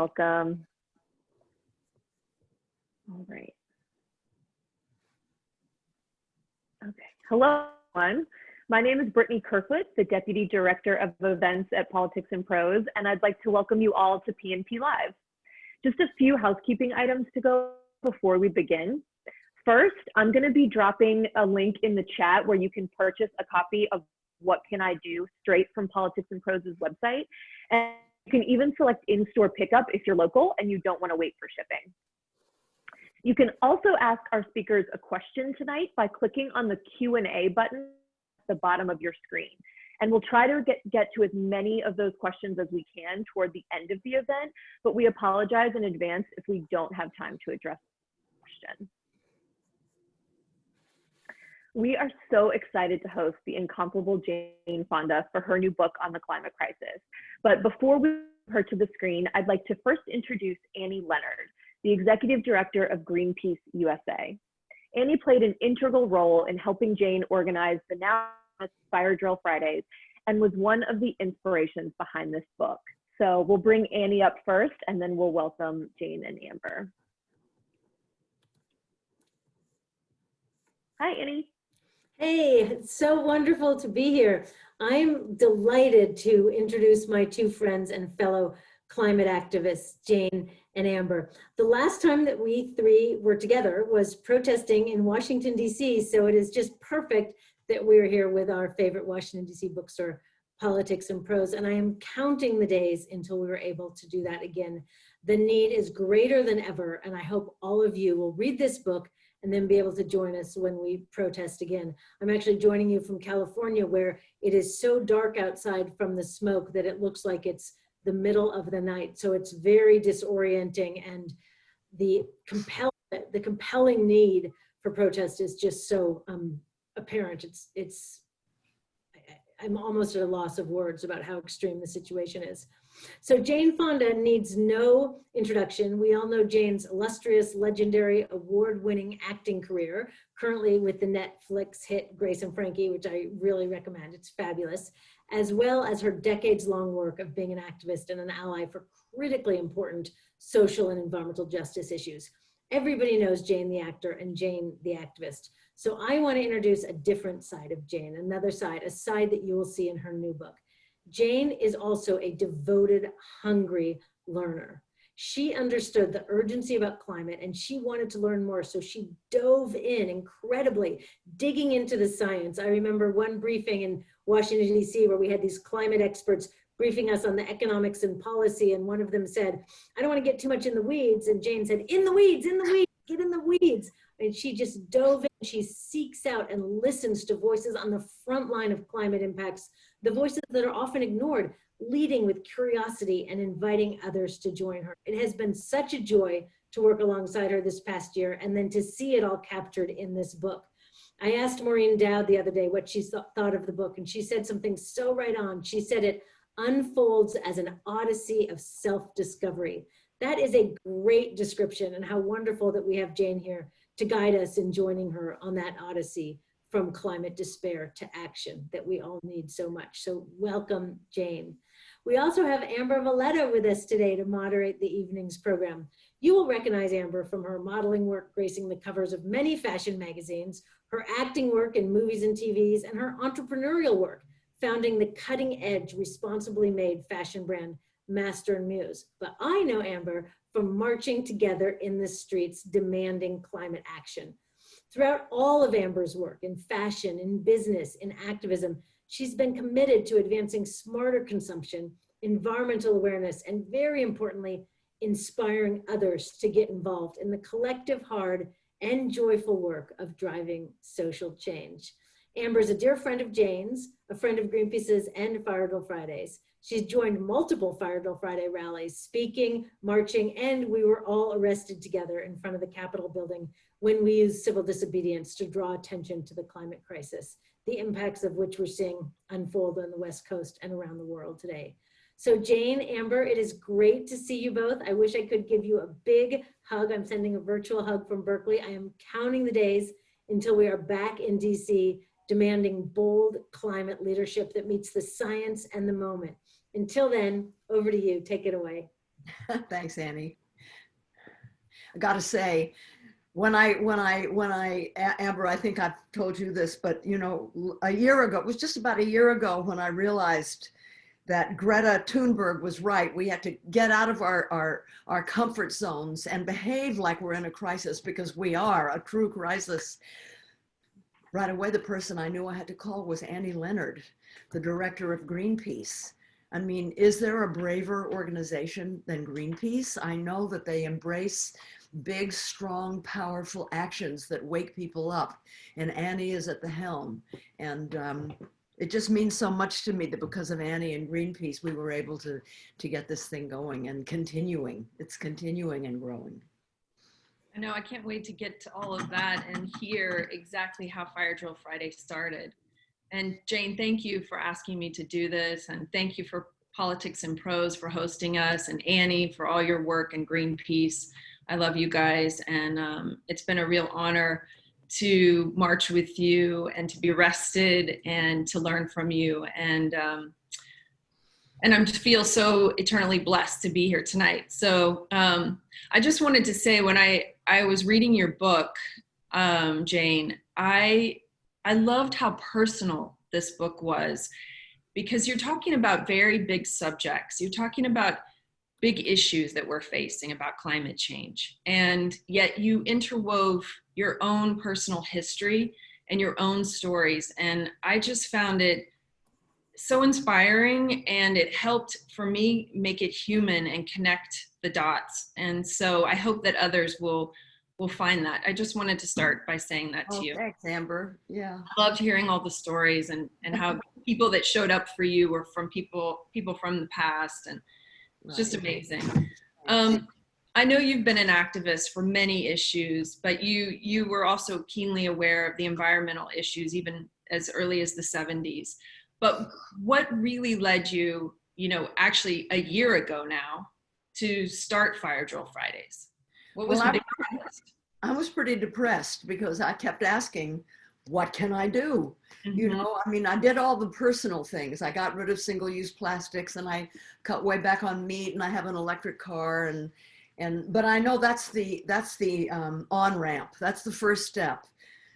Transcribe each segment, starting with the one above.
Welcome. All right. Okay. Hello, everyone. My name is Brittany Kirkwood, the Deputy Director of Events at Politics and Prose, and I'd like to welcome you all to PNP Live. Just a few housekeeping items to go before we begin. First, I'm going to be dropping a link in the chat where you can purchase a copy of What Can I Do straight from Politics and Prose's website. And you can even select in-store pickup if you're local and you don't want to wait for shipping. You can also ask our speakers a question tonight by clicking on the Q&A button at the bottom of your screen. And we'll try to get to as many of those questions as we can toward the end of the event, but we apologize in advance if we don't have time to address the question. We are so excited to host the incomparable Jane Fonda for her new book on the climate crisis. But before we bring her to the screen, I'd like to first introduce Annie Leonard, the Executive Director of Greenpeace USA. Annie played an integral role in helping Jane organize the now Fire Drill Fridays and was one of the inspirations behind this book. So we'll bring Annie up first and then we'll welcome Jane and Amber. Hi, Annie. Hey, it's so wonderful to be here. I'm delighted to introduce my two friends and fellow climate activists, Jane and Amber. The last time that we three were together was protesting in Washington, D.C., so it is just perfect that we're here with our favorite Washington, D.C. bookstore, Politics and Prose, and I am counting the days until we were able to do that again. The need is greater than ever, and I hope all of you will read this book and then be able to join us when we protest again. I'm actually joining you from California, where it is so dark outside from the smoke that it looks like it's the middle of the night. So it's very disorienting, and the compelling need for protest is just so apparent. I'm almost at a loss of words about how extreme the situation is. So Jane Fonda needs no introduction. We all know Jane's illustrious, legendary, award-winning acting career, currently with the Netflix hit Grace and Frankie, which I really recommend. It's fabulous, as well as her decades-long work of being an activist and an ally for critically important social and environmental justice issues. Everybody knows Jane the actor and Jane the activist. So I want to introduce a different side of Jane, another side, a side that you will see in her new book. Jane is also a devoted, hungry learner. She understood the urgency about climate and she wanted to learn more, so she dove in incredibly, digging into the science. I remember one briefing in Washington, D.C., where we had these climate experts briefing us on the economics and policy, and one of them said, I don't want to get too much in the weeds, and Jane said, in the weeds, get in the weeds. And she just dove in, she seeks out and listens to voices on the front line of climate impacts, the voices that are often ignored, leading with curiosity and inviting others to join her. It has been such a joy to work alongside her this past year, and then to see it all captured in this book. I asked Maureen Dowd the other day what she thought of the book, and she said something so right on. She said it unfolds as an odyssey of self-discovery. That is a great description, and how wonderful that we have Jane here to guide us in joining her on that odyssey from climate despair to action that we all need so much. So welcome, Jane. We also have Amber Valletta with us today to moderate the evening's program. You will recognize Amber from her modeling work gracing the covers of many fashion magazines, her acting work in movies and TVs, and her entrepreneurial work, founding the cutting-edge, responsibly made fashion brand Master and Muse. But I know Amber from marching together in the streets demanding climate action. Throughout all of Amber's work in fashion, in business, in activism, she's been committed to advancing smarter consumption, environmental awareness, and very importantly, inspiring others to get involved in the collective hard and joyful work of driving social change. Amber is a dear friend of Jane's, a friend of Greenpeace's and Fire Drill Fridays. She's joined multiple Fire Drill Friday rallies, speaking, marching, and we were all arrested together in front of the Capitol building when we used civil disobedience to draw attention to the climate crisis, the impacts of which we're seeing unfold on the West Coast and around the world today. So Jane, Amber, it is great to see you both. I wish I could give you a big hug. I'm sending a virtual hug from Berkeley. I am counting the days until we are back in DC demanding bold climate leadership that meets the science and the moment. Until then, over to you. Take it away. Thanks, Annie. I got to say, Amber, I think I've told you this, but you know, a year ago, it was just about a year ago when I realized that Greta Thunberg was right. We had to get out of our comfort zones and behave like we're in a crisis, because we are a true crisis. Right away, the person I knew I had to call was Leonard, the director of Greenpeace. I mean, is there a braver organization than Greenpeace? I know that they embrace big, strong, powerful actions that wake people up, and Annie is at the helm. And it just means so much to me that because of Annie and Greenpeace, we were able to get this thing going and continuing. It's continuing and growing. I know, I can't wait to get to all of that and hear exactly how Fire Drill Friday started. And Jane, thank you for asking me to do this, and thank you for Politics in Prose for hosting us, and Annie for all your work, and Greenpeace. I love you guys, and it's been a real honor to march with you and to be arrested and to learn from you. And I just feel so eternally blessed to be here tonight. So I just wanted to say, when I was reading your book, Jane, I loved how personal this book was, because you're talking about very big subjects. You're talking about big issues that we're facing about climate change. And yet you interwove your own personal history and your own stories. And I just found it so inspiring, and it helped for me make it human and connect the dots. And so I hope that others will find that. I just wanted to start by saying that to you. Thanks, Amber. Yeah. I loved hearing all the stories and how people that showed up for you were from people from the past, and it's just amazing. I know you've been an activist for many issues, but you were also keenly aware of the environmental issues even as early as the 70s. But what really led you, actually a year ago now, to start Fire Drill Fridays? What was the big catalyst? I was pretty depressed because I kept asking, what can I do? Mm-hmm. I mean, I did all the personal things. I got rid of single-use plastics, and I cut way back on meat, and I have an electric car, but I know that's the on-ramp. That's the first step.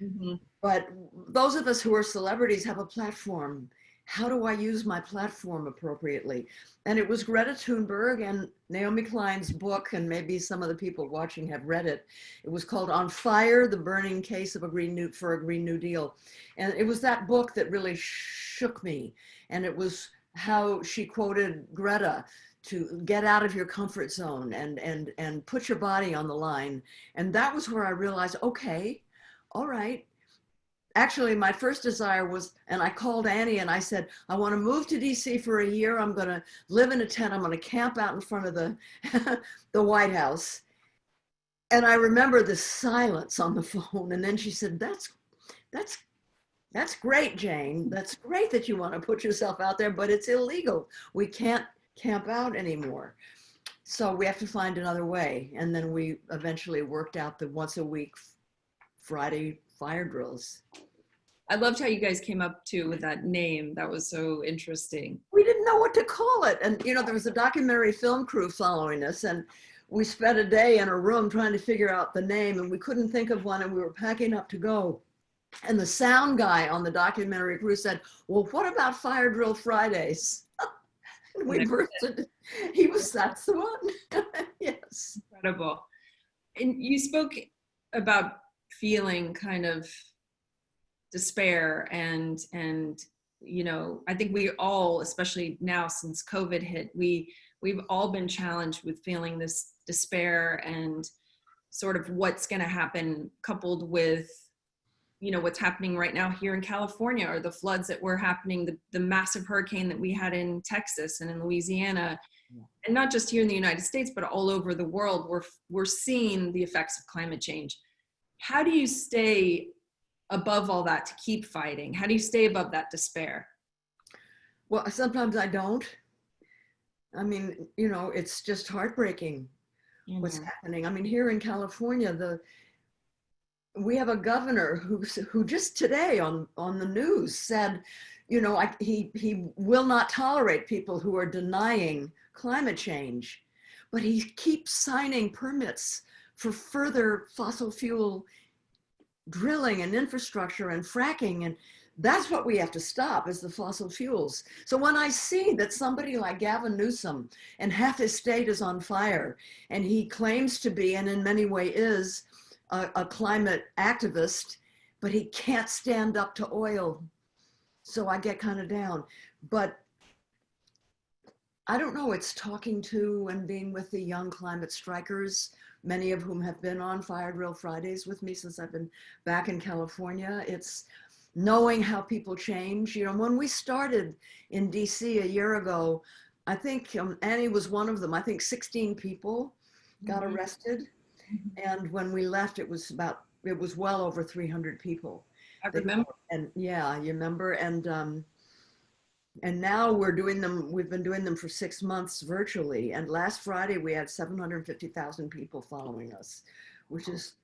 Mm-hmm. But those of us who are celebrities have a platform. How do I use my platform appropriately? And it was Greta Thunberg and Naomi Klein's book, and maybe some of the people watching have read it. It was called On Fire, The Burning Case of a Green New Deal. And it was that book that really shook me. And it was how she quoted Greta to get out of your comfort zone and put your body on the line. And that was where I realized, okay, all right. Actually, my first desire was, and I called Annie and I said, I want to move to DC for a year. I'm going to live in a tent. I'm going to camp out in front of the, the White House. And I remember the silence on the phone. And then she said, that's great, Jane. That's great that you want to put yourself out there, but it's illegal. We can't camp out anymore. So we have to find another way. And then we eventually worked out the once a week Friday fire drills. I loved how you guys came up too with that name. That was so interesting. We didn't know what to call it. And there was a documentary film crew following us, and we spent a day in a room trying to figure out the name, and we couldn't think of one, and we were packing up to go. And the sound guy on the documentary crew said, well, what about Fire Drill Fridays? And we bursted. That's the one. Yes. Incredible. And you spoke about feeling kind of despair and I think we all, especially now since COVID hit, we've all been challenged with feeling this despair and sort of what's going to happen, coupled with what's happening right now here in California, or the floods that were happening, the massive hurricane that we had in Texas and in Louisiana. And not just here in the United States, but all over the world, we're seeing the effects of climate change. How do you stay above all that to keep fighting? How do you stay above that despair? Well, sometimes I don't. I mean, it's just heartbreaking what's happening. I mean, here in California, we have a governor who just today on the news said, he will not tolerate people who are denying climate change. but he keeps signing permits for further fossil fuel drilling and infrastructure and fracking. And that's what we have to stop, is the fossil fuels. So when I see that somebody like Gavin Newsom and half his state is on fire, and he claims to be, and in many ways is, a climate activist, but he can't stand up to oil. So I get kind of down. But I don't know, it's talking to and being with the young climate strikers, many of whom have been on Fire Drill Fridays with me since I've been back in California. It's knowing how people change. You know, when we started in DC a year ago, I think Annie was one of them. I think 16 people got arrested. And when we left, it was well over 300 people. I remember. And yeah, you remember? And now we've been doing them for 6 months virtually. And last Friday, we had 750,000 people following us, which is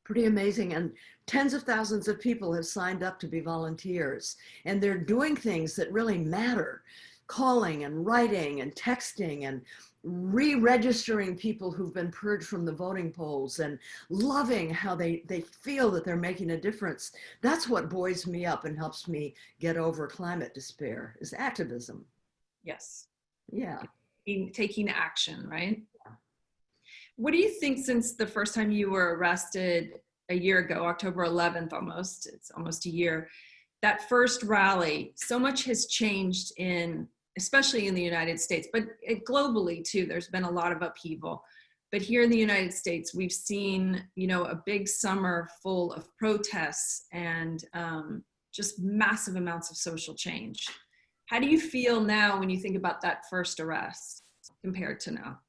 pretty amazing. And tens of thousands of people have signed up to be volunteers. And they're doing things that really matter, calling and writing and texting and re-registering people who've been purged from the voting polls, and loving how they feel that they're making a difference. That's what buoys me up and helps me get over climate despair, is activism. Yes. Yeah. Taking action, right? Yeah. What do you think, since the first time you were arrested a year ago, October 11th almost, it's almost a year, that first rally, so much has changed especially in the United States, but globally too. There's been a lot of upheaval. But here in the United States, we've seen, a big summer full of protests and just massive amounts of social change. How do you feel now when you think about that first arrest compared to now?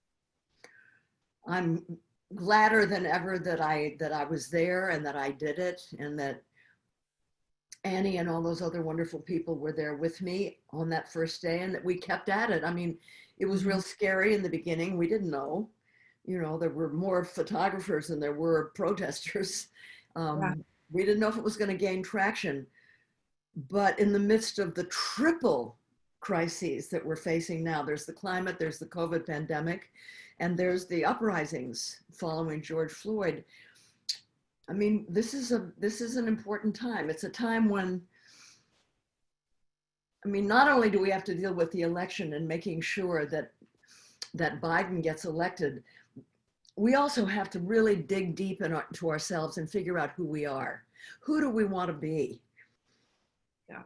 I'm gladder than ever that I was there and that I did it, and that Annie and all those other wonderful people were there with me on that first day, and that we kept at it. I mean, it was real scary in the beginning. We didn't know, there were more photographers than there were protesters. We didn't know if it was going to gain traction. But in the midst of the triple crises that we're facing now, there's the climate, there's the COVID pandemic, and there's the uprisings following George Floyd. I mean, this is an important time. It's a time when, not only do we have to deal with the election and making sure that Biden gets elected, we also have to really dig deep into ourselves and figure out who we are. Who do we want to be? Yeah.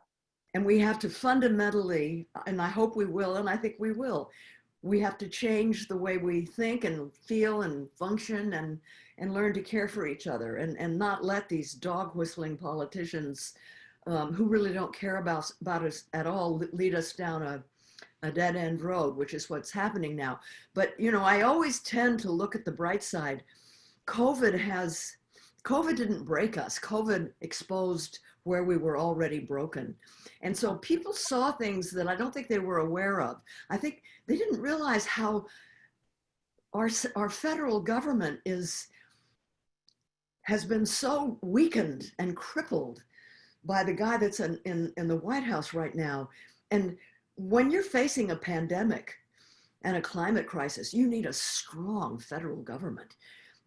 And we have to fundamentally, and I hope we will, and I think we will, we have to change the way we think and feel and function, and learn to care for each other, and not let these dog whistling politicians who really don't care about us at all lead us down a dead end road, which is what's happening now. But, I always tend to look at the bright side. COVID didn't break us. COVID exposed where we were already broken. And so people saw things that I don't think they were aware of. I think they didn't realize how our federal government has been so weakened and crippled by the guy that's in the White House right now. And when you're facing a pandemic and a climate crisis, you need a strong federal government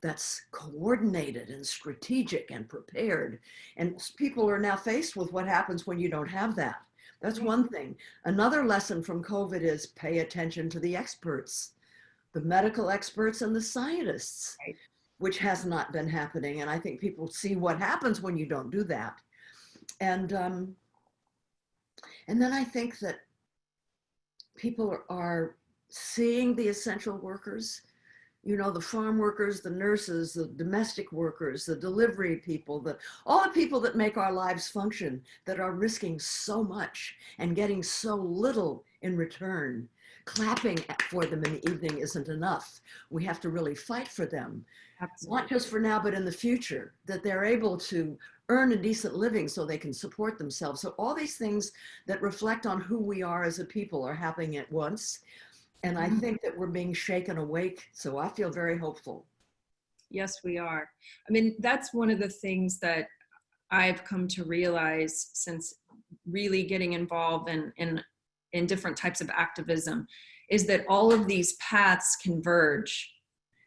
that's coordinated and strategic and prepared. And people are now faced with what happens when you don't have that. That's one thing. Another lesson from COVID is pay attention to the experts, the medical experts and the scientists, right, which has not been happening. And I think people see what happens when you don't do that. And then I think that people are seeing the essential workers, the farm workers, the nurses, the domestic workers, the delivery people, all the people that make our lives function, that are risking so much and getting so little in return. Clapping for them in the evening isn't enough. We have to really fight for them. Absolutely. Not just for now, but in the future, that they're able to earn a decent living so they can support themselves. So all these things that reflect on who we are as a people are happening at once. And I think that we're being shaken awake. So I feel very hopeful. Yes, we are. I mean, that's one of the things that I've come to realize since really getting involved in different types of activism, is that all of these paths converge,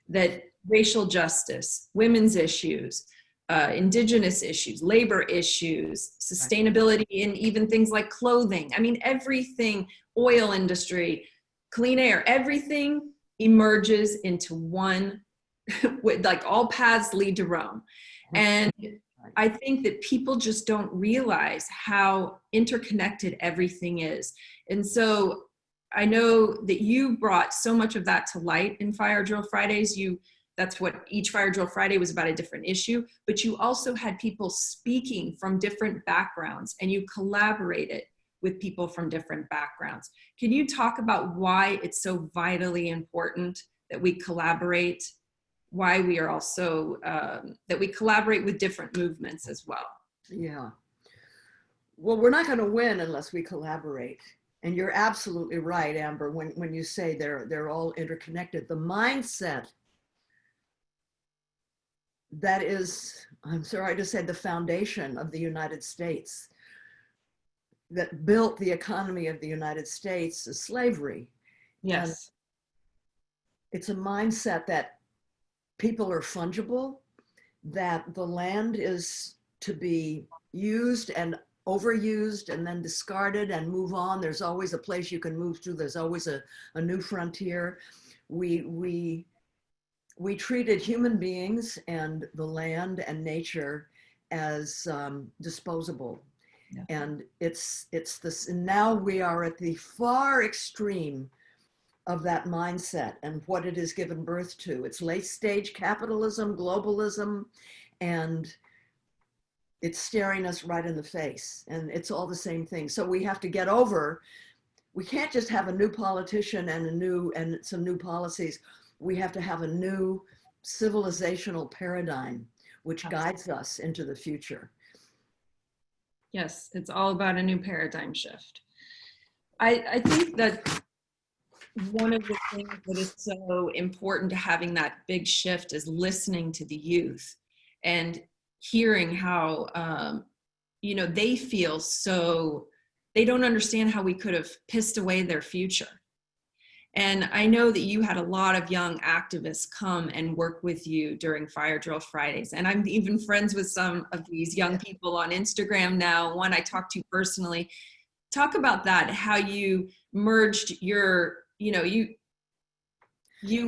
that racial justice, women's issues, indigenous issues, labor issues, sustainability in even things like clothing. I mean, everything, oil industry, clean air, everything emerges into one, like all paths lead to Rome. And I think that people just don't realize how interconnected everything is. And so I know that you brought so much of that to light in Fire Drill Fridays. That's what each Fire Drill Friday was about, a different issue, but you also had people speaking from different backgrounds, and you collaborated with people from different backgrounds. Can you talk about why it's so vitally important that we collaborate, why we are also, that we collaborate with different movements as well? Yeah. Well, we're not going to win unless we collaborate. And you're absolutely right, Amber, when you say they're all interconnected. The mindset that is, I'm sorry to say, the foundation of the United States, that built the economy of the United States, is slavery. Yes. And it's a mindset that people are fungible, that the land is to be used and overused and then discarded and move on. There's always a place you can move to. There's always a new frontier. We treated human beings and the land and nature as disposable. Yeah. And it's this, and now we are at the far extreme of that mindset and what it has given birth to. It's late stage capitalism, globalism, and it's staring us right in the face, and it's all the same thing. So we have to get over, we can't just have a new politician and some new policies. We have to have a new civilizational paradigm which guides us into the future. Yes, it's all about a new paradigm shift. I think that one of the things that is so important to having that big shift is listening to the youth and hearing how, they feel so, they don't understand how we could have pissed away their future. And I know that you had a lot of young activists come and work with you during Fire Drill Fridays. And I'm even friends with some of these young people on Instagram now, one I talked to personally. Talk about that, how you merged your, you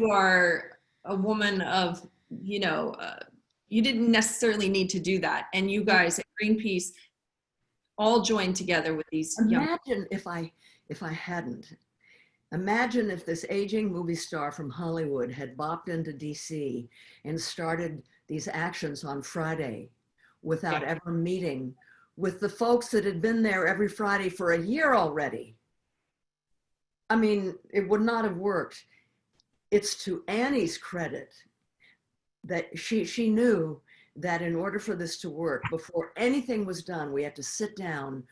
are a woman of, you didn't necessarily need to do that. And you guys at Greenpeace all joined together with these young people. Imagine if I hadn't. Imagine if this aging movie star from Hollywood had bopped into DC and started these actions on Friday without ever meeting with the folks that had been there every Friday for a year already. I mean, it would not have worked. It's to Annie's credit that she knew that in order for this to work, before anything was done, we had to sit down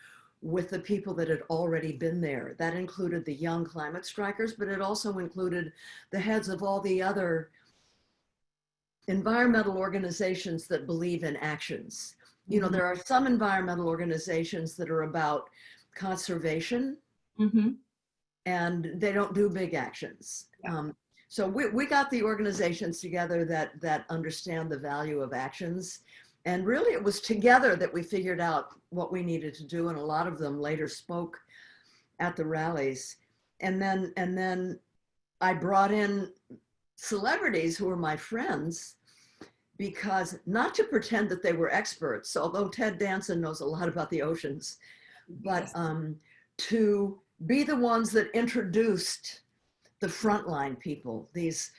with the people that had already been there. That included the young climate strikers, but it also included the heads of all the other environmental organizations that believe in actions. Mm-hmm. There are some environmental organizations that are about conservation, mm-hmm. and they don't do big actions. Yeah. So we got the organizations together that understand the value of actions. And really it was together that we figured out what we needed to do. And a lot of them later spoke at the rallies. And then I brought in celebrities who were my friends, because not to pretend that they were experts, although Ted Danson knows a lot about the oceans, but to be the ones that introduced the frontline people, these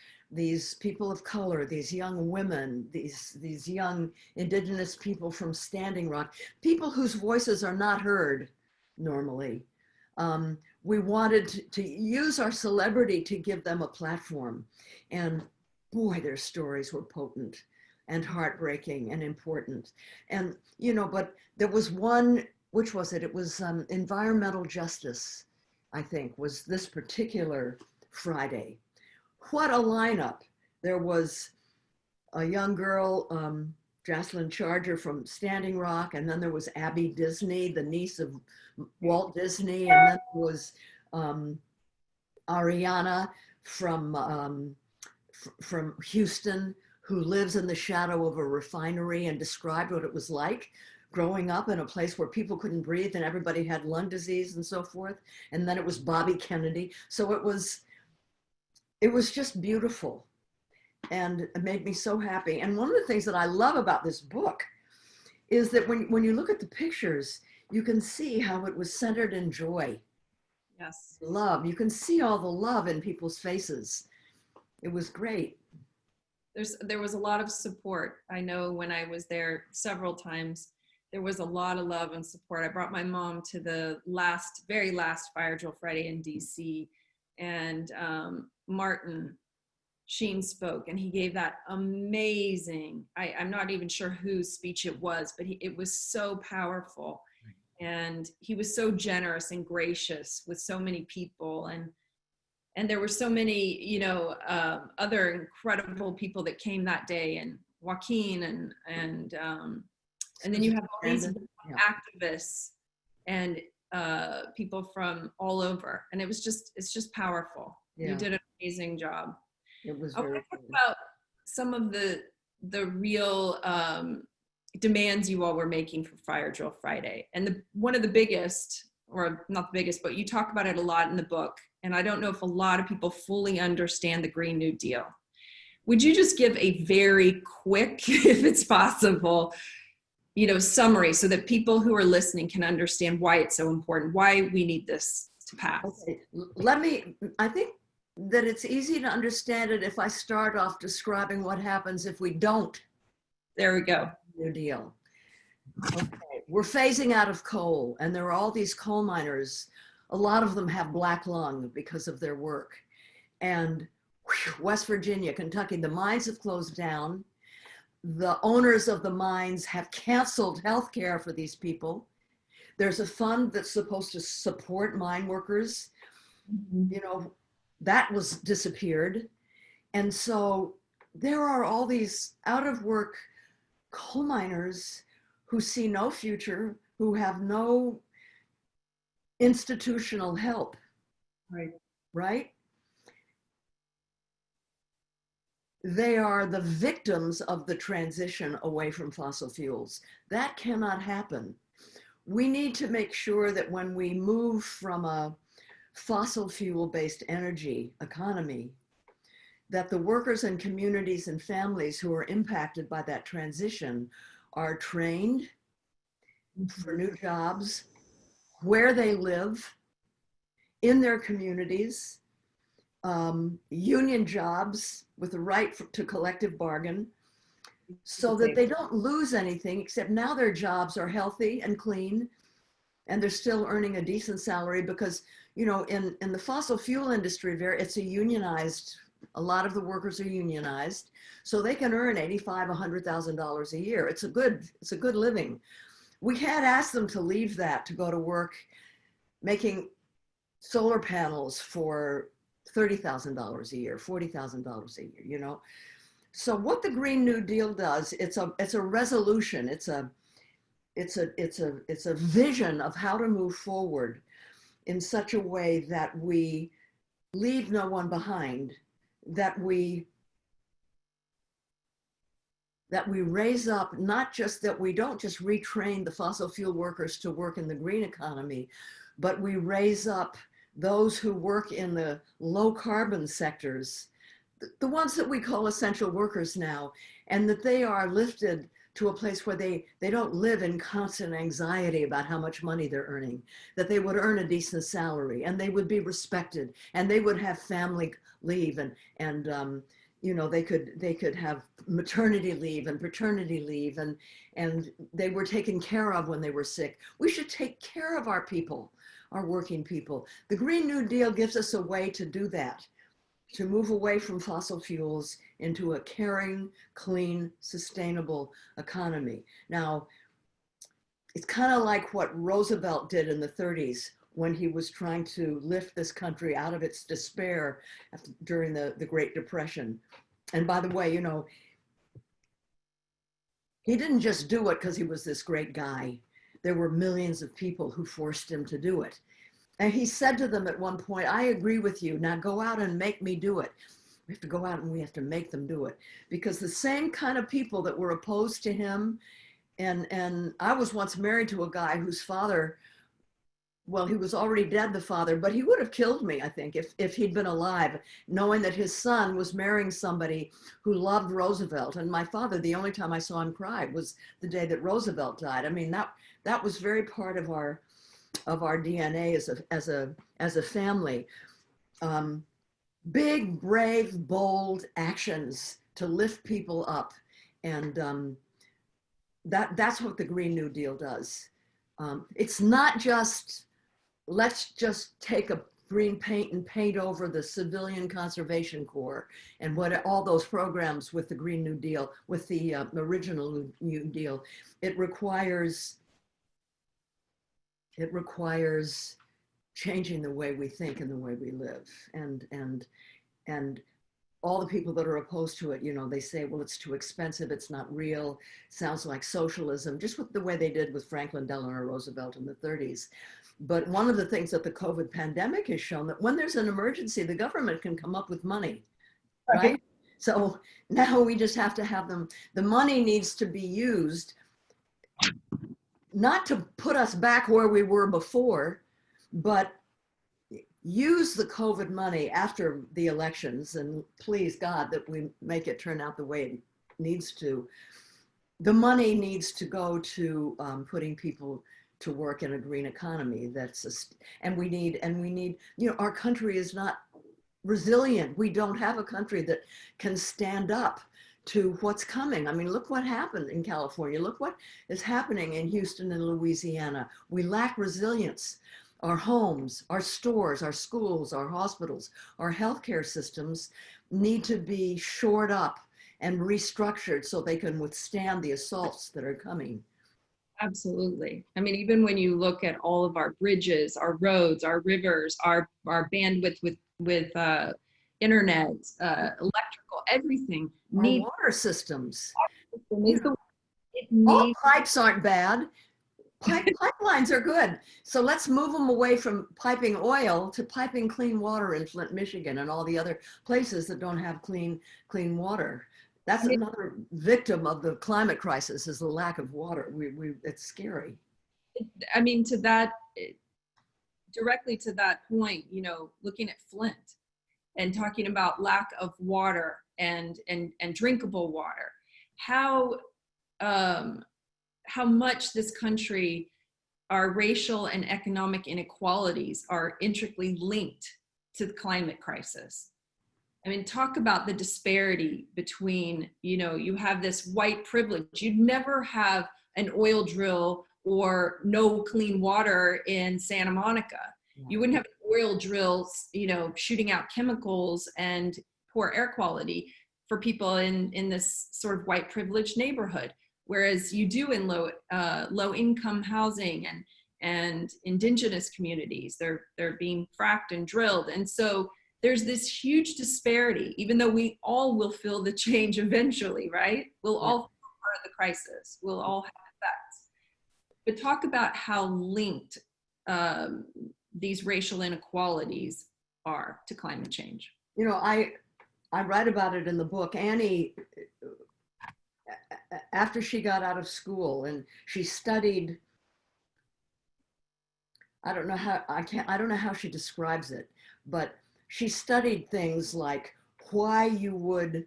people of color, these young women, these young indigenous people from Standing Rock, people whose voices are not heard normally. We wanted to use our celebrity to give them a platform. And boy, their stories were potent and heartbreaking and important. And, but there was one, which was it? It was environmental justice, I think, was this particular Friday. What a lineup. There was a young girl, Jocelyn Charger from Standing Rock, and then there was Abby Disney, the niece of Walt Disney, and then there was Ariana from Houston, who lives in the shadow of a refinery and described what it was like growing up in a place where people couldn't breathe and everybody had lung disease and so forth. And then it was Bobby Kennedy. So it was just beautiful, and it made me so happy. And one of the things that I love about this book is that when you look at the pictures, you can see how it was centered in joy. Yes. Love. You can see all the love in people's faces. It was great. There was a lot of support. I know when I was there several times, there was a lot of love and support. I brought my mom to the very last Fire Drill Friday in DC, and Martin Sheen spoke, and he gave that amazing, I'm not even sure whose speech it was, but it was so powerful. And he was so generous and gracious with so many people. And there were so many, other incredible people that came that day, and Joaquin and then you have all these activists and people from all over. And it's just powerful. Yeah. You did an amazing job. It was I want very to talk good. about some of the real demands you all were making for Fire Drill Friday. And one of the biggest, or not the biggest, but you talk about it a lot in the book, and I don't know if a lot of people fully understand the Green New Deal. Would you just give a very quick, if it's possible, summary so that people who are listening can understand why it's so important, why we need this to pass? Okay. I think that it's easy to understand it if I start off describing what happens if we don't. There we go. New Deal. Okay. We're phasing out of coal, and there are all these coal miners. A lot of them have black lung because of their work. And West Virginia, Kentucky, the mines have closed down. The owners of the mines have canceled health care for these people. There's a fund that's supposed to support mine workers. That was disappeared. And so there are all these out of work coal miners who see no future, who have no institutional help. Right? They are the victims of the transition away from fossil fuels. That cannot happen. We need to make sure that when we move from a fossil fuel-based energy economy, that the workers and communities and families who are impacted by that transition are trained for new jobs, where they live, in their communities, union jobs with the right to collective bargain, so that they don't lose anything, except now their jobs are healthy and clean, and they're still earning a decent salary because, in the fossil fuel industry, it's a unionized, a lot of the workers are unionized, so they can earn $85,000, $100,000 a year. It's a good living. We had asked them to leave that to go to work making solar panels for $30,000 a year, $40,000 a year, So what the Green New Deal does, it's a resolution, it's a vision of how to move forward in such a way that we leave no one behind, that we raise up, not just that we don't just retrain the fossil fuel workers to work in the green economy, but we raise up those who work in the low carbon sectors, the ones that we call essential workers now, and that they are lifted to a place where they don't live in constant anxiety about how much money they're earning, that they would earn a decent salary and they would be respected and they would have family leave and they could have maternity leave and paternity leave and they were taken care of when they were sick. We should take care of our people, our working people. The Green New Deal gives us a way to do that, to move away from fossil fuels into a caring, clean, sustainable economy. Now, it's kind of like what Roosevelt did in the 30s when he was trying to lift this country out of its despair during the Great Depression. And by the way, he didn't just do it because he was this great guy. There were millions of people who forced him to do it. And he said to them at one point, I agree with you. Now go out and make me do it. We have to go out and we have to make them do it. Because the same kind of people that were opposed to him, and I was once married to a guy whose father, well, he was already dead, the father, but he would have killed me, I think, if he'd been alive, knowing that his son was marrying somebody who loved Roosevelt. And my father, the only time I saw him cry was the day that Roosevelt died. I mean, that was very part of our DNA as a family. Big, brave, bold actions to lift people up. And that's what the Green New Deal does. It's not just, let's just take a green paint and paint over the Civilian Conservation Corps and what all those programs with the Green New Deal, with the original New Deal. It requires changing the way we think and the way we live. And all the people that are opposed to it, you know, they say, well, it's too expensive, it's not real, sounds like socialism, just with the way they did with Franklin Delano Roosevelt in the 30s. But one of the things that the COVID pandemic has shown, that when there's an emergency, the government can come up with money, right? So now we just have to have them, the money needs to be used, not to put us back where we were before, but use the COVID money after the elections, and please God that we make it turn out the way it needs to. The money needs to go to putting people to work in a green economy. And we need, you know, our country is not resilient. We don't have a country that can stand up to what's coming. I mean, look what happened in California. Look what is happening in Houston and Louisiana. We lack resilience. Our homes, our stores, our schools, our hospitals, our healthcare systems need to be shored up and restructured so they can withstand the assaults that are coming. Absolutely. I mean, even when you look at all of our bridges, our roads, our rivers, our bandwidth with internet, electrical, everything Our water systems. All pipes aren't bad. Pipelines are good. So let's move them away from piping oil to piping clean water in Flint, Michigan, and all the other places that don't have clean water. That's another victim of the climate crisis, is the lack of water. It's scary. I mean, to that, directly to that point, you know, looking at Flint and talking about lack of water and drinkable water, how much this country, our racial and economic inequalities are intricately linked to the climate crisis. I mean, talk about the disparity between, you know, you have this white privilege. You'd never have an oil drill or no clean water in Santa Monica. You wouldn't have oil drills, you know, shooting out chemicals and poor air quality for people in this sort of white privileged neighborhood. Whereas you do in low income housing and indigenous communities, they're being fracked and drilled. And so there's this huge disparity, even though we all will feel the change eventually, right? We'll all feel part of the crisis. We'll all have effects. But talk about how linked these racial inequalities are to climate change. You know, I write about it in the book. Annie, after she got out of school and she studied, I don't know how she describes it, but she studied things like how you would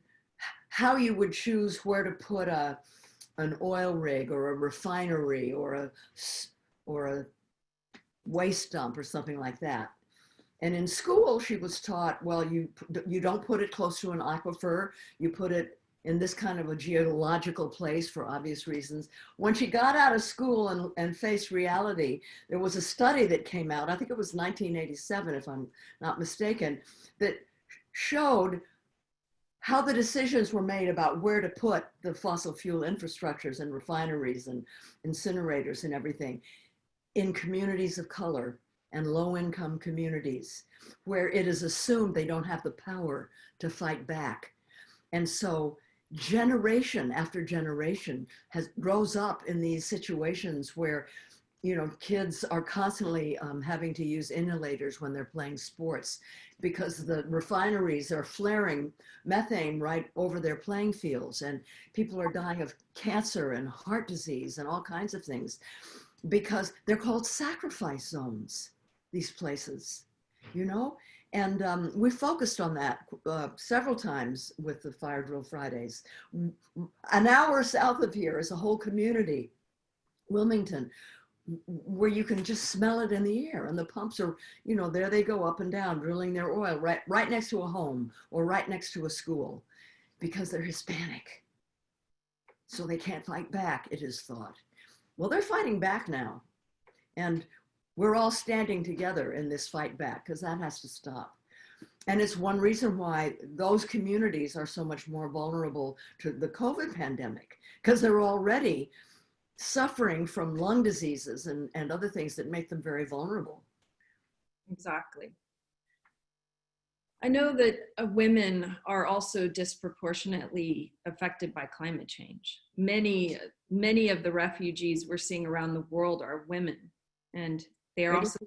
choose where to put an oil rig or a refinery or a waste dump or something like that. And in school, she was taught, well, you don't put it close to an aquifer, you put it in this kind of a geological place for obvious reasons. When she got out of school and faced reality, there was a study that came out, I think it was 1987, if I'm not mistaken, that showed how the decisions were made about where to put the fossil fuel infrastructures and refineries and incinerators and everything in communities of color and low-income communities, where it is assumed they don't have the power to fight back. And so generation after generation grows up in these situations where you know, kids are constantly having to use inhalators when they're playing sports because the refineries are flaring methane right over their playing fields, and people are dying of cancer and heart disease and all kinds of things because they're called sacrifice zones, these places, you know? And we focused on that several times with the Fire Drill Fridays. An hour south of here is a whole community, Wilmington, where you can just smell it in the air, and the pumps are, you know, there they go up and down drilling their oil right next to a home or right next to a school because they're Hispanic. So they can't fight back, it is thought. Well, they're fighting back now. And we're all standing together in this fight back because that has to stop. And it's one reason why those communities are so much more vulnerable to the COVID pandemic, because they're already suffering from lung diseases and other things that make them very vulnerable. Exactly. I know that women are also disproportionately affected by climate change. Many of the refugees we're seeing around the world are women, and they are 80%. also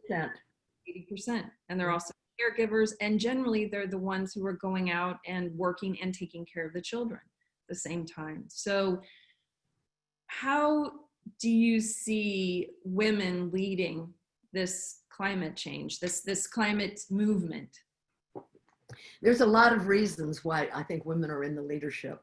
80%, and they're also caregivers, and generally they're the ones who are going out and working and taking care of the children at the same time. So how do you see women leading this climate change, this climate movement? There's a lot of reasons why I think women are in the leadership.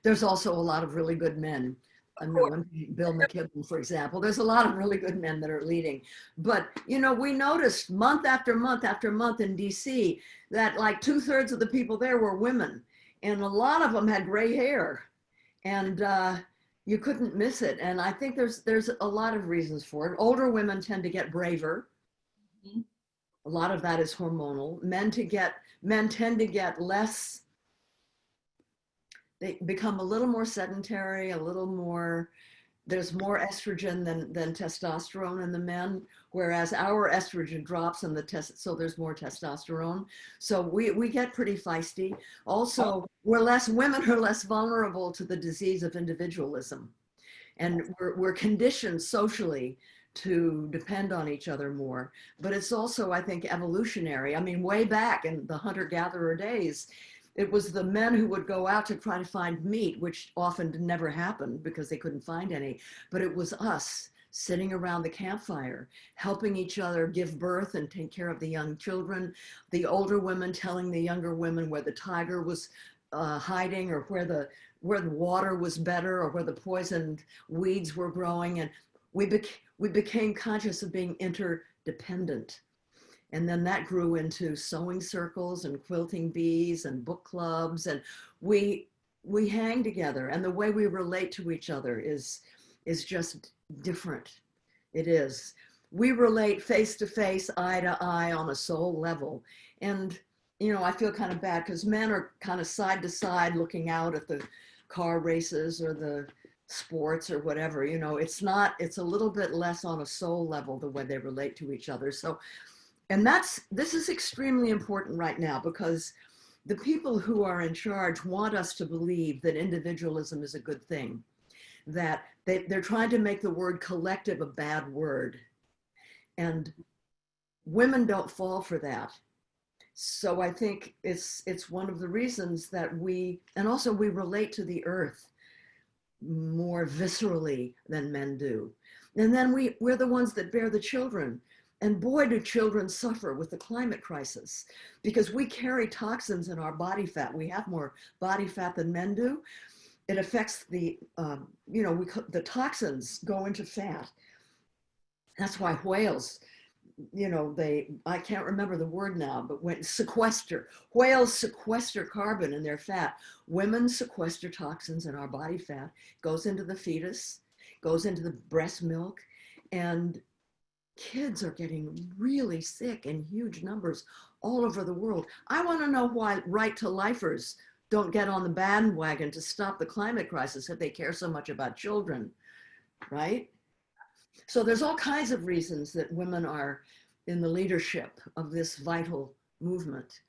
There's also a lot of really good men. Bill McKibben, for example. There's a lot of really good men that are leading. But, you know, we noticed month after month after month in DC that like 2/3 of the people there were women. And a lot of them had gray hair. And you couldn't miss it. And I think there's a lot of reasons for it. Older women tend to get braver. Mm-hmm. A lot of that is hormonal. Men tend to get less, they become a little more sedentary, a little more, there's more estrogen than testosterone in the men, whereas our estrogen drops and so there's more testosterone. So we get pretty feisty. Also, women are less vulnerable to the disease of individualism. And we're conditioned socially to depend on each other more. But it's also, I think, evolutionary. I mean, way back in the hunter-gatherer days, it was the men who would go out to try to find meat, which often never happened because they couldn't find any. But it was us sitting around the campfire, helping each other give birth and take care of the young children, the older women telling the younger women where the tiger was hiding, or where the water was better, or where the poisoned weeds were growing. And we became conscious of being interdependent. And then that grew into sewing circles and quilting bees and book clubs. And we hang together, and the way we relate to each other is just different. It is. We relate face to face, eye to eye on a soul level. And, you know, I feel kind of bad because men are kind of side to side looking out at the car races or the sports or whatever, you know, it's a little bit less on a soul level, the way they relate to each other. So, and this is extremely important right now, because the people who are in charge want us to believe that individualism is a good thing, that they're trying to make the word collective a bad word. And women don't fall for that. So I think it's one of the reasons that we relate to the earth more viscerally than men do. And then we're the ones that bear the children. And boy, do children suffer with the climate crisis, because we carry toxins in our body fat. We have more body fat than men do. It affects the toxins go into fat. That's why whales, you know, I can't remember the word now, but whales sequester carbon in their fat. Women sequester toxins in our body fat, goes into the fetus, goes into the breast milk, and kids are getting really sick in huge numbers all over the world. I want to know why right to lifers don't get on the bandwagon to stop the climate crisis if they care so much about children, right? So there's all kinds of reasons that women are in the leadership of this vital movement.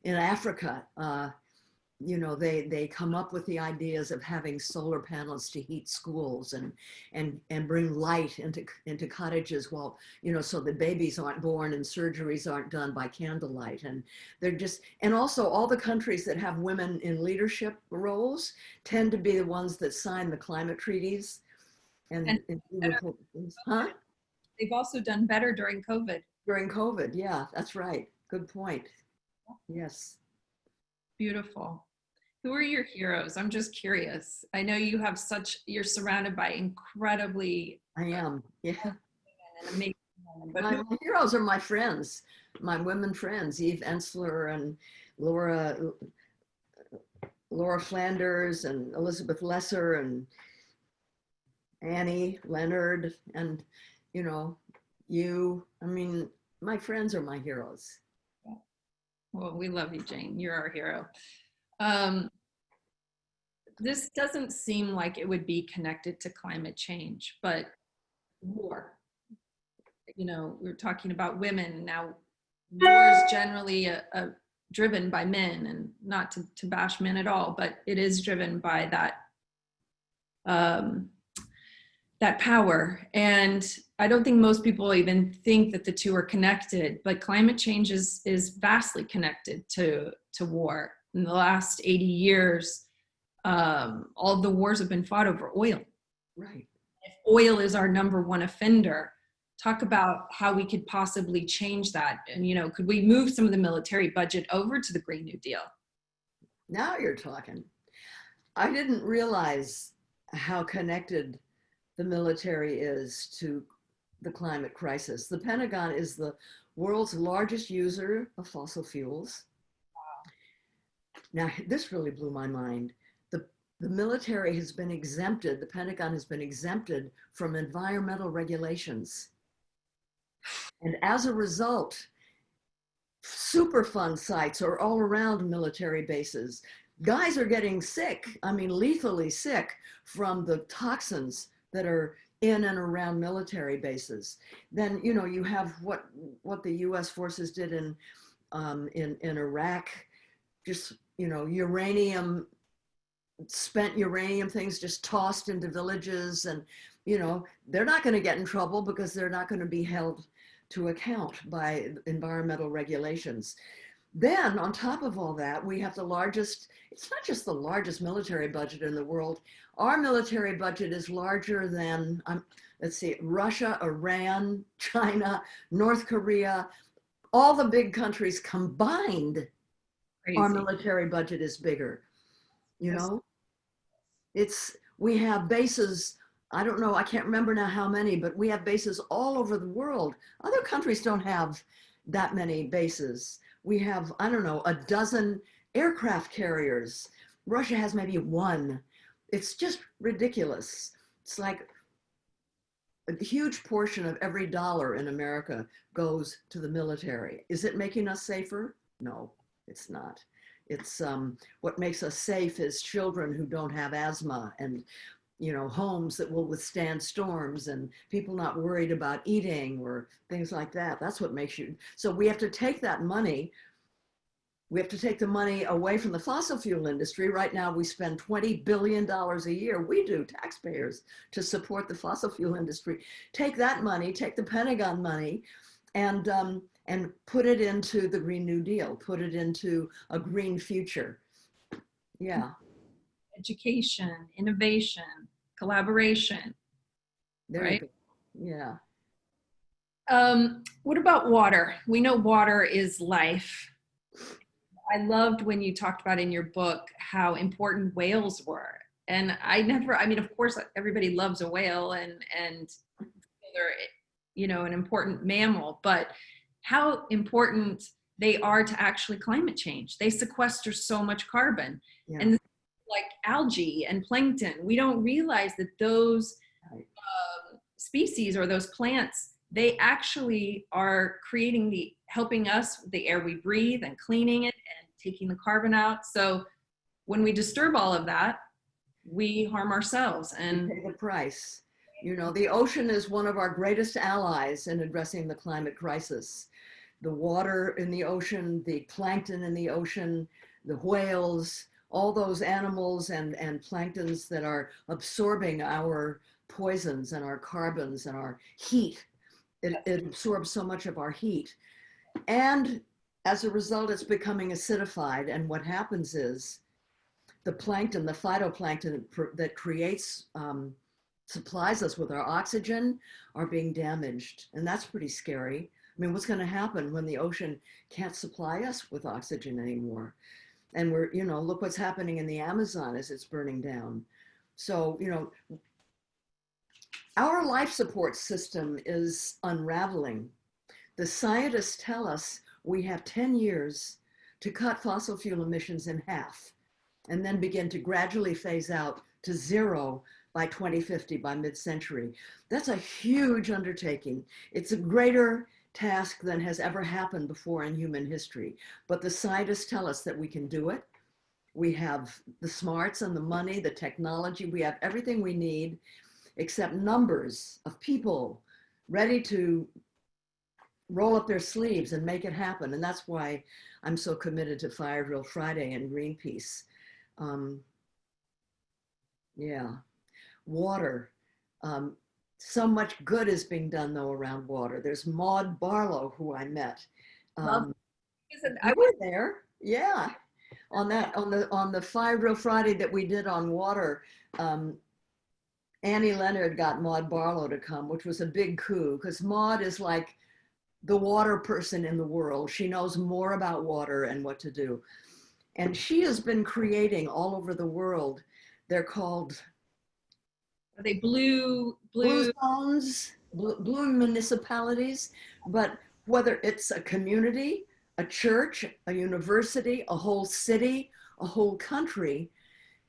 In Africa, you know, they come up with the ideas of having solar panels to heat schools and bring light into cottages while, you know, so the babies aren't born and surgeries aren't done by candlelight. And they're just, and also all the countries that have women in leadership roles tend to be the ones that sign the climate treaties. And huh? They've also done better during COVID. During COVID, yeah, that's right. Good point. Yes. Beautiful. Who are your heroes? I'm just curious. I know you have you're surrounded by incredibly. I am, yeah. Amazing women, but my heroes are my friends, my women friends, Eve Ensler and Laura Flanders and Elizabeth Lesser and Annie, Leonard, and, you know, I mean, my friends are my heroes. Well, we love you, Jane. You're our hero. This doesn't seem like it would be connected to climate change, but war. You know, we're talking about women now. War is generally driven by men, and not to bash men at all, but it is driven by that power. And I don't think most people even think that the two are connected, but climate change is vastly connected to war. In the last 80 years, all the wars have been fought over oil. Right. If oil is our number one offender, talk about how we could possibly change that. And, you know, could we move some of the military budget over to the Green New Deal? Now you're talking. I didn't realize how connected the military is to the climate crisis. The Pentagon is the world's largest user of fossil fuels. Now, this really blew my mind. The military has been exempted, the Pentagon has been exempted from environmental regulations. And as a result, Superfund sites are all around military bases. Guys are getting sick, I mean, lethally sick from the toxins that are in and around military bases. Then, you know, you have what the US forces did in Iraq, just, you know, spent uranium things just tossed into villages, and, you know, they're not going to get in trouble because they're not going to be held to account by environmental regulations. Then on top of all that, we have the largest, it's not just the largest military budget in the world. Our military budget is larger than, let's see, Russia, Iran, China, North Korea, all the big countries combined. Crazy. Our military budget is bigger. You know, we have bases, I don't know, I can't remember now how many, but we have bases all over the world. Other countries don't have that many bases. We have, I don't know, a dozen aircraft carriers. Russia has maybe one. It's just ridiculous. It's like a huge portion of every dollar in America goes to the military. Is it making us safer? No, it's not. It's what makes us safe is children who don't have asthma, and, you know, homes that will withstand storms, and people not worried about eating or things like that. That's what makes you. So we have to take that money. We have to take the money away from the fossil fuel industry. Right now, we spend $20 billion a year. We do, taxpayers, to support the fossil fuel industry. Take that money, take the Pentagon money, and put it into the Green New Deal, put it into a green future. Yeah. Education, innovation, collaboration. There right? You go. Yeah. What about water? We know water is life. I loved when you talked about in your book how important whales were. And I mean, of course, everybody loves a whale, and they're, you know, an important mammal, but how important they are to actually climate change. They sequester so much carbon. Yeah. And like algae and plankton, we don't realize that those species or those plants, they actually are helping us with the air we breathe and cleaning it and taking the carbon out. So when we disturb all of that, we harm ourselves and pay the price. You know, the ocean is one of our greatest allies in addressing the climate crisis. The water in the ocean, the plankton in the ocean, the whales, all those animals and planktons that are absorbing our poisons and our carbons and our heat. It absorbs so much of our heat. And as a result, it's becoming acidified. And what happens is the plankton, the phytoplankton that creates, supplies us with our oxygen, are being damaged. And that's pretty scary. I mean, what's going to happen when the ocean can't supply us with oxygen anymore? And we're, you know, look what's happening in the Amazon as it's burning down. So, you know, our life support system is unraveling. The scientists tell us we have 10 years to cut fossil fuel emissions in half, and then begin to gradually phase out to zero by 2050, by mid-century. That's a huge undertaking. It's a greater task than has ever happened before in human history. But the scientists tell us that we can do it. We have the smarts and the money, the technology, we have everything we need, except numbers of people ready to roll up their sleeves and make it happen. And that's why I'm so committed to Fire Drill Friday and Greenpeace. Yeah, water. So much good is being done though around water. There's Maud Barlow, who I met. I was there, yeah. On the Fire Drill Friday that we did on water, Annie Leonard got Maud Barlow to come, which was a big coup, because Maud is like the water person in the world. She knows more about water and what to do. And she has been creating all over the world. They're called, are they blue zones, blue municipalities, but whether it's a community, a church, a university, a whole city, a whole country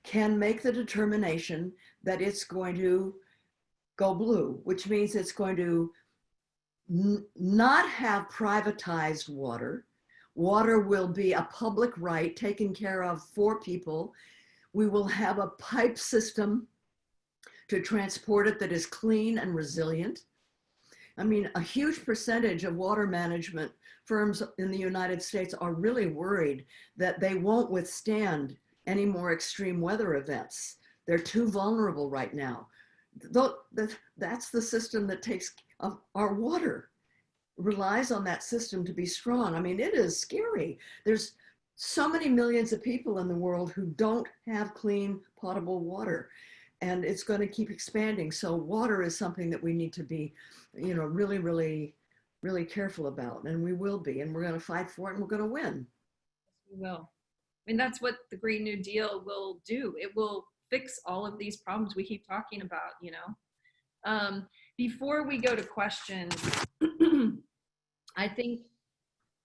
can make the determination that it's going to go blue, which means it's going to not have privatized water. Water will be a public right taken care of for people. We will have a pipe system to transport it that is clean and resilient. I mean, a huge percentage of water management firms in the United States are really worried that they won't withstand any more extreme weather events. They're too vulnerable right now. That's the system that takes of our water, relies on that system to be strong. I mean, it is scary. There's so many millions of people in the world who don't have clean, potable water, and it's going to keep expanding. So water is something that we need to be, you know, really, really, really careful about, and we will be, and we're going to fight for it, and we're going to win. We will. I mean, that's what the Green New Deal will do. It will fix all of these problems we keep talking about, you know. Before we go to questions, I think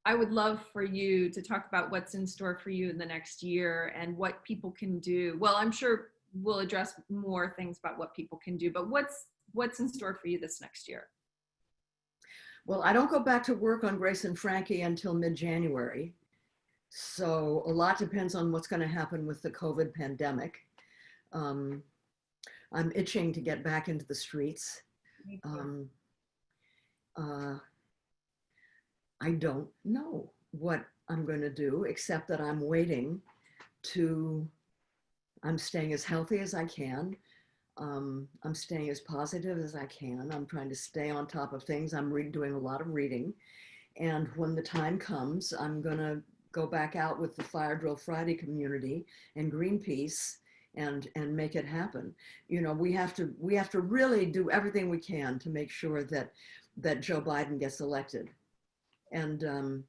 I would love for you to talk about what's in store for you in the next year and what people can do. Well, I'm sure we'll address more things about what people can do, but what's in store for you this next year? Well, I don't go back to work on Grace and Frankie until mid-January. So a lot depends on what's going to happen with the COVID pandemic. I'm itching to get back into the streets. I don't know what I'm going to do, except that I'm waiting I'm staying as healthy as I can. I'm staying as positive as I can. I'm trying to stay on top of things. I'm doing a lot of reading. And when the time comes, I'm going to go back out with the Fire Drill Friday community and Greenpeace and make it happen. You know, we have to really do everything we can to make sure that Joe Biden gets elected. And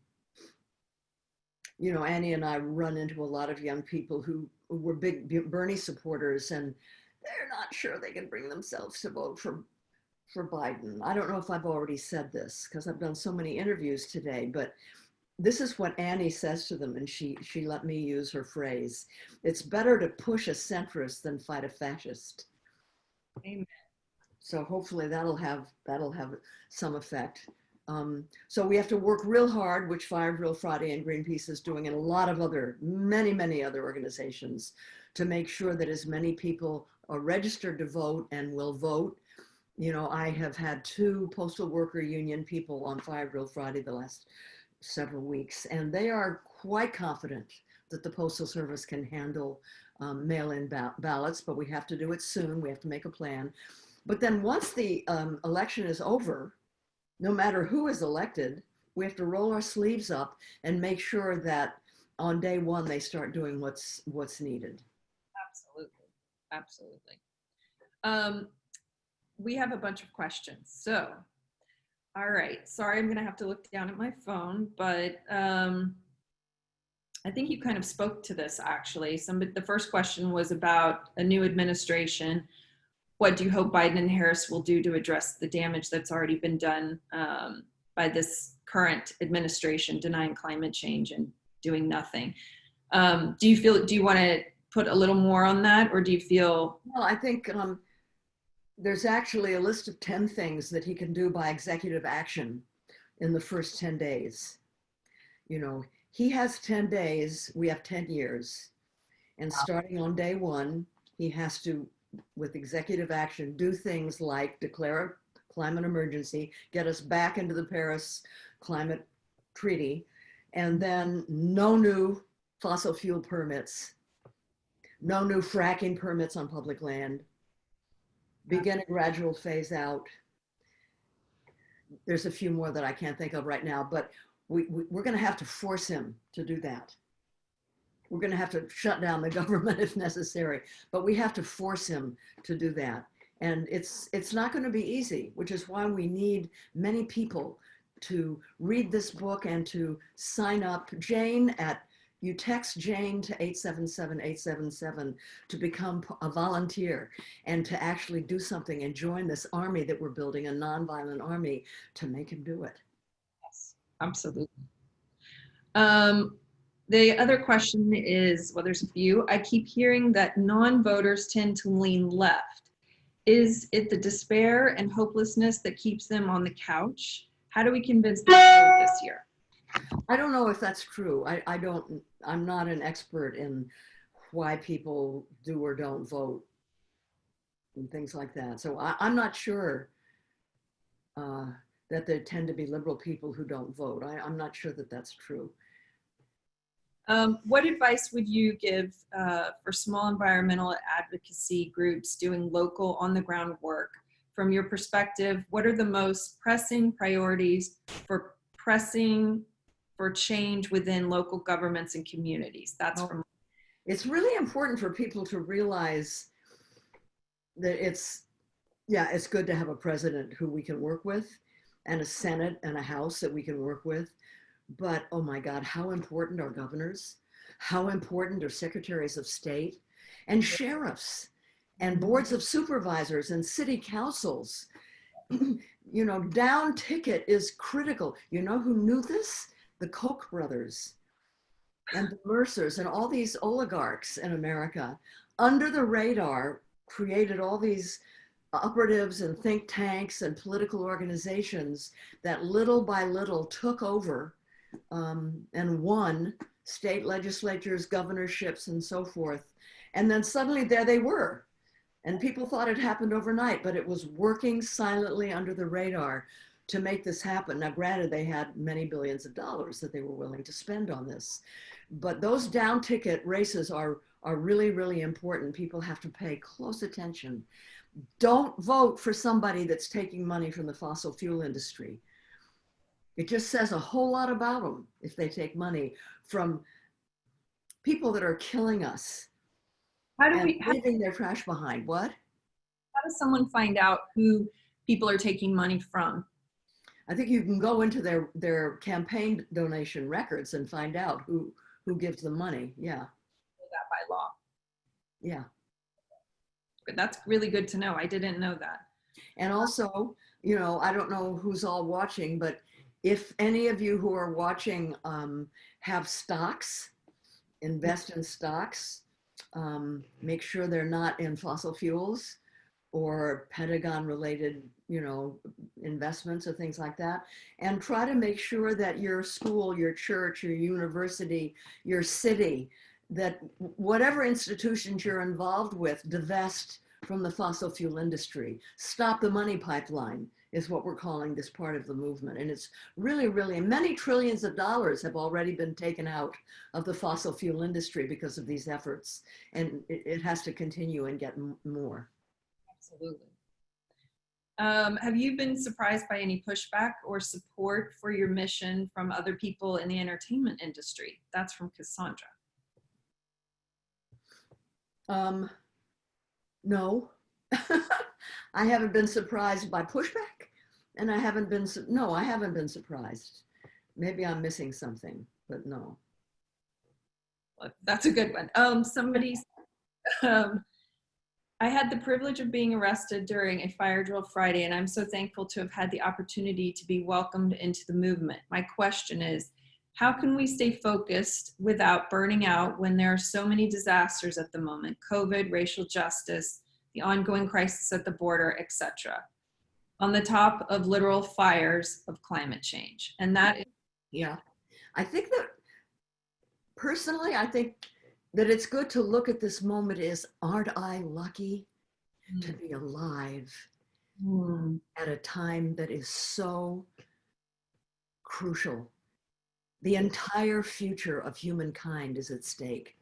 you know, Annie and I run into a lot of young people who were big Bernie supporters, and they're not sure they can bring themselves to vote for Biden. I don't know if I've already said this because I've done so many interviews today, but this is what Annie says to them, and she let me use her phrase. It's better to push a centrist than fight a fascist. Amen. So hopefully that'll have some effect. So we have to work real hard, which Fire Drill Friday and Greenpeace is doing, and a lot of many other organizations, to make sure that as many people are registered to vote and will vote. You know, I have had 2 postal worker union people on Fire Drill Friday the last several weeks, and they are quite confident that the Postal Service can handle mail-in ballots, but we have to do it soon. We have to make a plan. But then once the election is over, no matter who is elected, we have to roll our sleeves up and make sure that on day one they start doing what's needed. Absolutely, absolutely. We have a bunch of questions. So, all right. Sorry, I'm going to have to look down at my phone, but I think you kind of spoke to this actually. The first question was about a new administration. What do you hope Biden and Harris will do to address the damage that's already been done by this current administration, denying climate change and doing nothing? Do you want to put a little more on that, or do you feel? Well, I think there's actually a list of 10 things that he can do by executive action in the first 10 days. You know, he has 10 days, we have 10 years. And starting on day one, he has to, with executive action, do things like declare a climate emergency, get us back into the Paris Climate Treaty, and then no new fossil fuel permits, no new fracking permits on public land, begin a gradual phase out. There's a few more that I can't think of right now, but we're going to have to force him to do that. We're going to have to shut down the government if necessary, but we have to force him to do that. And it's not going to be easy, which is why we need many people to read this book and to sign up. You text Jane to 877-877 to become a volunteer and to actually do something and join this army that we're building, a nonviolent army, to make him do it. Yes, absolutely. The other question is, well, there's a few. I keep hearing that non-voters tend to lean left. Is it the despair and hopelessness that keeps them on the couch? How do we convince them to vote this year? I don't know if that's true. I'm not an expert in why people do or don't vote and things like that. So I'm not sure that there tend to be liberal people who don't vote. I'm not sure that that's true. What advice would you give for small environmental advocacy groups doing local on the ground work? From your perspective, what are the most pressing priorities for change within local governments and communities? It's really important for people to realize that it's good to have a president who we can work with, and a Senate and a House that we can work with. But oh my God, how important are governors? How important are secretaries of state and sheriffs and boards of supervisors and city councils? You know, down ticket is critical. You know who knew this? The Koch brothers and the Mercers and all these oligarchs in America, under the radar, created all these operatives and think tanks and political organizations that little by little took over and won state legislatures, governorships, and so forth. And then suddenly there they were. And people thought it happened overnight, but it was working silently under the radar to make this happen. Now, granted, they had many billions of dollars that they were willing to spend on this. But those down ticket races are really, really important. People have to pay close attention. Don't vote for somebody that's taking money from the fossil fuel industry. It just says a whole lot about them if they take money from people that are killing us. Leaving their trash behind. What? How does someone find out who people are taking money from? I think you can go into their campaign donation records and find out who gives them money. Yeah. That by law. Yeah. But that's really good to know. I didn't know that. And also, you know, I don't know who's all watching, but if any of you who are watching have stocks, invest in stocks. Make sure they're not in fossil fuels or Pentagon related, you know, investments or things like that. And try to make sure that your school, your church, your university, your city, that whatever institutions you're involved with, divest from the fossil fuel industry. Stop the money pipeline. is what we're calling this part of the movement. And it's really, really, many trillions of dollars have already been taken out of the fossil fuel industry because of these efforts. And it has to continue and get more. Absolutely. Have you been surprised by any pushback or support for your mission from other people in the entertainment industry? That's from Cassandra. No. I haven't been surprised by pushback, and I haven't been surprised. Maybe I'm missing something, but no. That's a good one. I had the privilege of being arrested during a fire drill Friday, and I'm so thankful to have had the opportunity to be welcomed into the movement. My question is, how can we stay focused without burning out when there are so many disasters at the moment? COVID, racial justice, the ongoing crisis at the border, etc. On the top of literal fires of climate change. And that is— Yeah, I think that personally, I think that it's good to look at this moment as, aren't I lucky to be alive at a time that is so crucial? The entire future of humankind is at stake.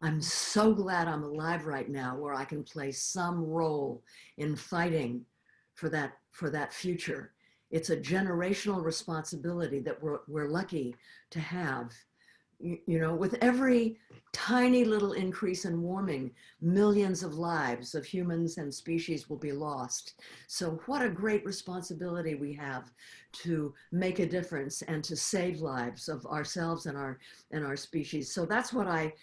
I'm so glad I'm alive right now where I can play some role in fighting for that future. It's a generational responsibility that we're lucky to have. You know, with every tiny little increase in warming, millions of lives of humans and species will be lost. So what a great responsibility we have to make a difference and to save lives of ourselves and our species. So that's what I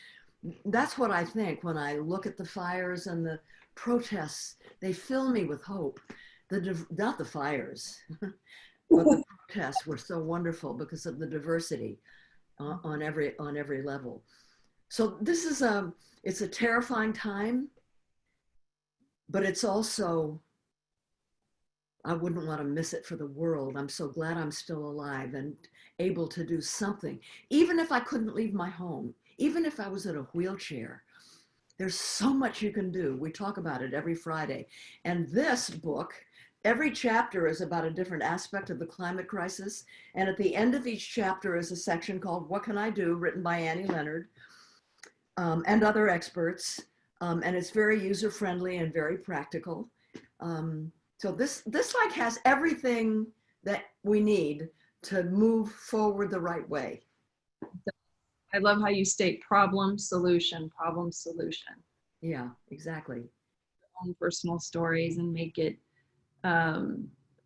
think when I look at the fires and the protests. They fill me with hope. Not the fires, but the protests were so wonderful because of the diversity on every level. So this is it's a terrifying time, but it's also, I wouldn't want to miss it for the world. I'm so glad I'm still alive and able to do something. Even if I couldn't leave my home, even if I was in a wheelchair, there's so much you can do. We talk about it every Friday. And this book, every chapter is about a different aspect of the climate crisis. And at the end of each chapter is a section called What Can I Do?, written by Leonard and other experts. And it's very user-friendly and very practical. So this like has everything that we need to move forward the right way. I love how you state problem, solution, problem, solution. Yeah, exactly. Own personal stories and make it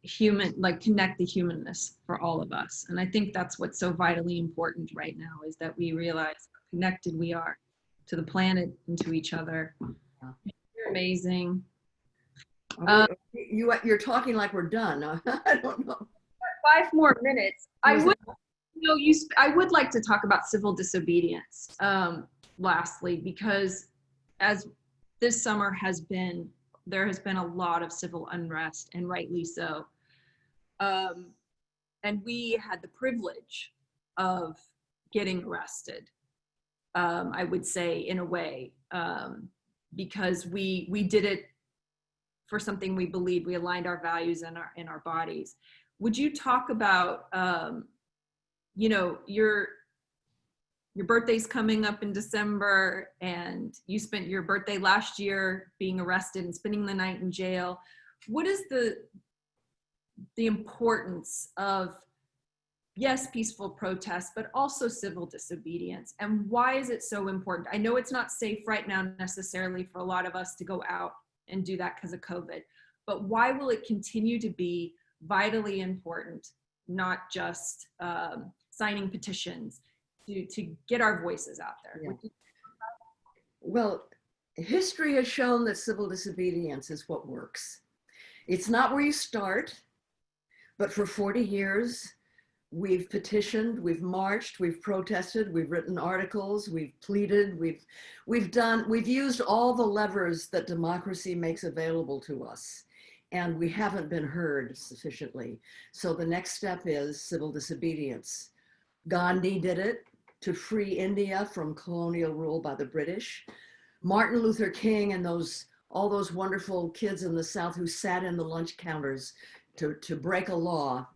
human, like connect the humanness for all of us. And I think that's what's so vitally important right now, is that we realize how connected we are to the planet and to each other. Yeah. You're amazing. You're talking like we're done. I don't know. 5 more minutes. I would like to talk about civil disobedience lastly, because as this summer there has been a lot of civil unrest, and rightly so. And we had the privilege of getting arrested, I would say, in a way, because we did it for something we believed. We aligned our values in our bodies. Would you talk about, you know, your birthday's coming up in December, and you spent your birthday last year being arrested and spending the night in jail. What is the importance of, yes, peaceful protests, but also civil disobedience? And why is it so important? I know it's not safe right now necessarily for a lot of us to go out and do that because of COVID, but why will it continue to be vitally important, not just signing petitions, to get our voices out there? Yeah. Well, history has shown that civil disobedience is what works. It's not where you start, but for 40 years, we've petitioned, we've marched, we've protested, we've written articles, we've pleaded, we've used all the levers that democracy makes available to us, and we haven't been heard sufficiently. So the next step is civil disobedience. Gandhi did it to free India from colonial rule by the British. Martin Luther King and all those wonderful kids in the South who sat in the lunch counters to break a law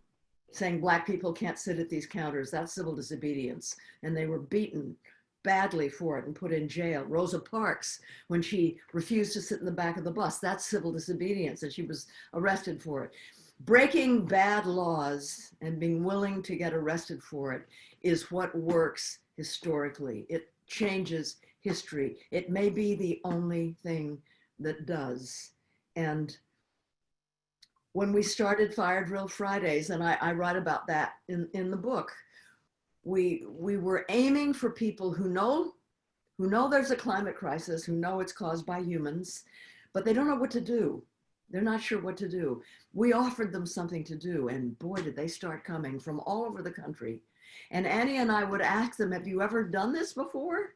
saying Black people can't sit at these counters. That's civil disobedience. And they were beaten badly for it and put in jail. Rosa Parks, when she refused to sit in the back of the bus, that's civil disobedience, and she was arrested for it. Breaking bad laws and being willing to get arrested for it is what works historically. It changes history. It may be the only thing that does. And when we started Fire Drill Fridays, and I write about that in the book, we were aiming for people who know there's a climate crisis, who know it's caused by humans, but they don't know what to do. They're not sure what to do. We offered them something to do, and boy, did they start coming from all over the country. And Annie and I would ask them, have you ever done this before?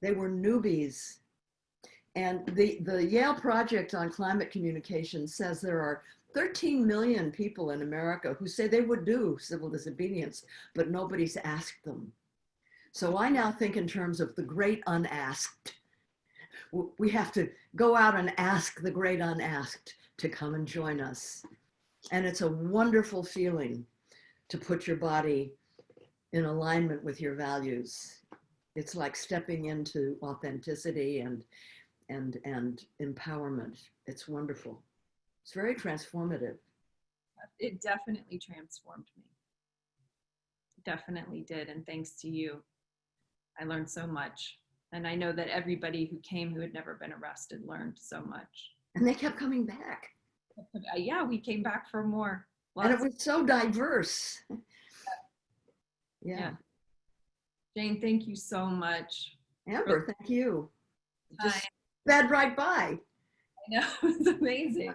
They were newbies. And the Yale Project on Climate Communication says there are 13 million people in America who say they would do civil disobedience, but nobody's asked them. So I now think in terms of the great unasked. We have to go out and ask the great unasked to come and join us. And it's a wonderful feeling to put your body in alignment with your values. It's like stepping into authenticity and empowerment. It's wonderful. It's very transformative. It definitely transformed me. Definitely did. And thanks to you, I learned so much. And I know that everybody who came who had never been arrested learned so much. And they kept coming back. Yeah, we came back for more. And it was so diverse. Yeah. Jane, thank you so much. Amber, thank you. Just Hi. sped right by. I know, it's amazing.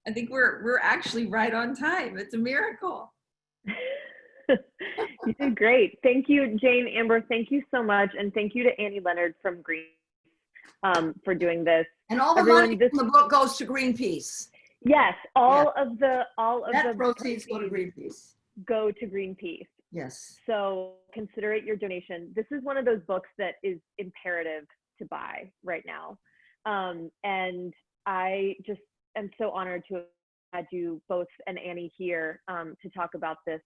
I think we're actually right on time. It's a miracle. You did great. Thank you, Jane, Amber. Thank you so much. And thank you to Annie Leonard from Greenpeace for doing this. And all the money from the book goes to Greenpeace. Yes, all of the proceeds go to Greenpeace. Go to Greenpeace. Yes. So consider it your donation. This is one of those books that is imperative to buy right now. And I just am so honored to have had you both and Annie here to talk about this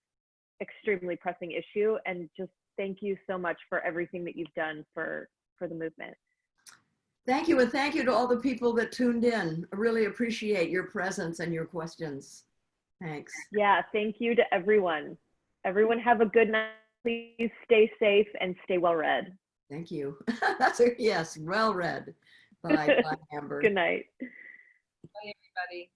extremely pressing issue. And just thank you so much for everything that you've done for the movement. Thank you. And thank you to all the people that tuned in. I really appreciate your presence and your questions. Thanks. Yeah, thank you to everyone. Everyone have a good night. Please stay safe and stay well read. Thank you. That's a yes, well read. Bye, bye, Amber. Good night. Bye, everybody.